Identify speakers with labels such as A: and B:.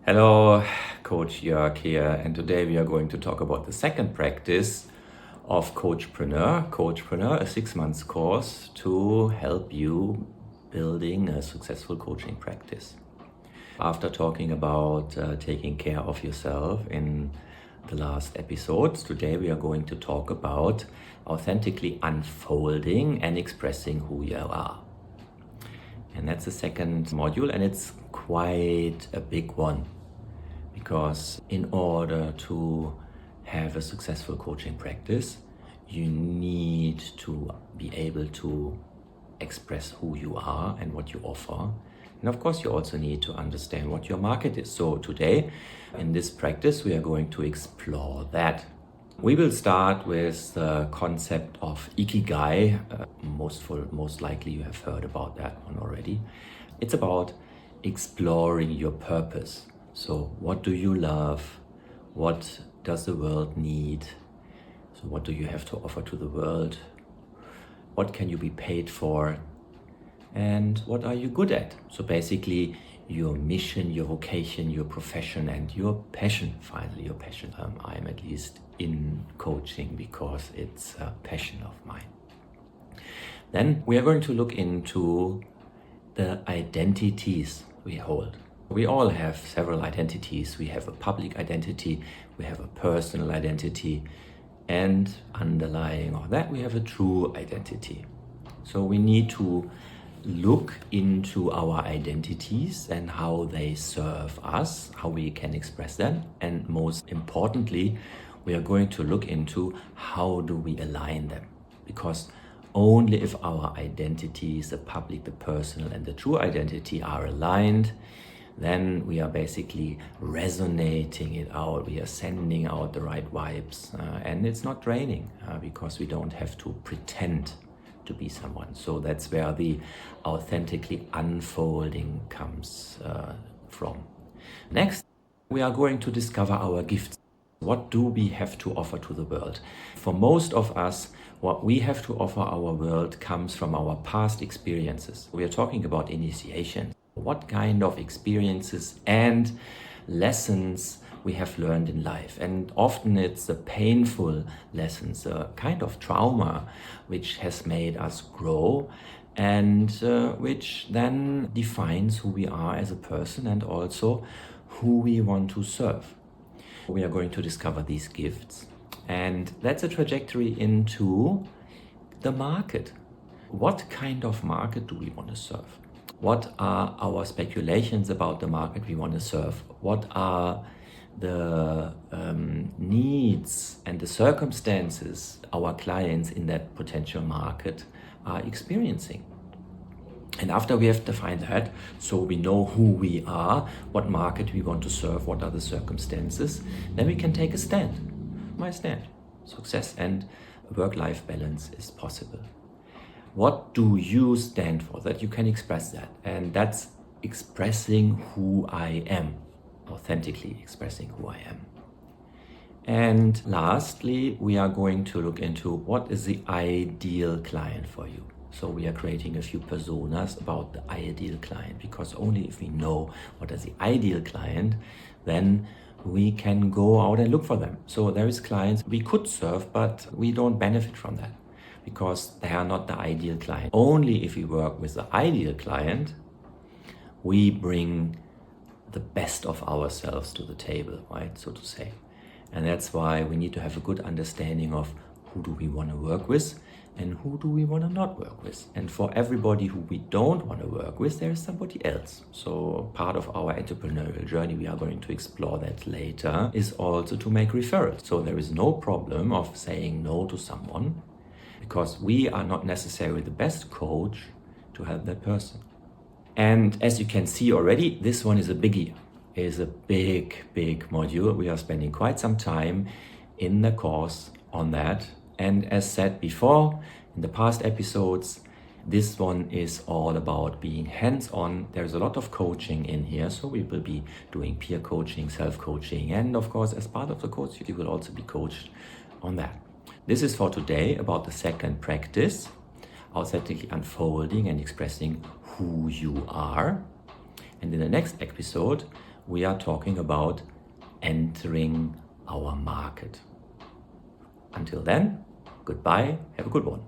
A: Hello, Coach Jörg here, and today we are going to talk about the second practice of COACHpreneur. COACHpreneur, a 6-month course to help you building a successful coaching practice. After talking about taking care of yourself in the last episodes, today we are going to talk about authentically unfolding and expressing who you are. And that's the second module, and it's quite a big one, because in order to have a successful coaching practice, you need to be able to express who you are and what you offer. And of course, you also need to understand what your market is. So today, in this practice, we are going to explore that. We will start with the concept of Ikigai. Most likely you have heard about that one already. It's about exploring your purpose. So what do you love? What does the world need? So what do you have to offer to the world? What can you be paid for? And what are you good at? So basically your mission, your vocation, your profession, and your passion, finally your passion. I'm at least in coaching because it's a passion of mine. Then we are going to look into the identities we hold. We all have several identities. We have a public identity, we have a personal identity, and underlying all that we have a true identity. So we need to look into our identities and how they serve us, how we can express them, and most importantly, we are going to look into how do we align them, because only if our identities, the public, the personal, and the true identity are aligned, then we are basically resonating it out. We are sending out the right vibes, and it's not draining because we don't have to pretend to be someone. So that's where the authentically unfolding comes from. Next, we are going to discover our gifts. What do we have to offer to the world? For most of us, what we have to offer our world comes from our past experiences. We are talking about initiation. What kind of experiences and lessons we have learned in life. And often it's the painful lessons, a kind of trauma which has made us grow and which then defines who we are as a person and also who we want to serve. We are going to discover these gifts, and that's a trajectory into the market. What kind of market do we want to serve? What are our speculations about the market we want to serve? What are the needs and the circumstances our clients in that potential market are experiencing? And after we have defined that, so we know who we are, what market we want to serve, what are the circumstances, then we can take a stand. My stand. Success and work-life balance is possible. What do you stand for? That you can express that. And that's expressing who I am. Authentically expressing who I am. And lastly, we are going to look into what is the ideal client for you. So we are creating a few personas about the ideal client, because only if we know what is the ideal client, then we can go out and look for them. So there is clients we could serve, but we don't benefit from that because they are not the ideal client. Only if we work with the ideal client, we bring the best of ourselves to the table, right, so to say. And that's why we need to have a good understanding of who do we want to work with and who do we want to not work with. And for everybody who we don't want to work with, there is somebody else. So part of our entrepreneurial journey, we are going to explore that later, is also to make referrals. So there is no problem of saying no to someone, because we are not necessarily the best coach to help that person. And as you can see already, this one is a biggie. It is a big module. We are spending quite some time in the course on that. And as said before, in the past episodes, this one is all about being hands-on. There's a lot of coaching in here. So we will be doing peer coaching, self-coaching. And of course, as part of the course, you will also be coached on that. This is for today about the second practice, authentically unfolding and expressing who you are. And in the next episode, we are talking about entering our market. Until then, goodbye, have a good one.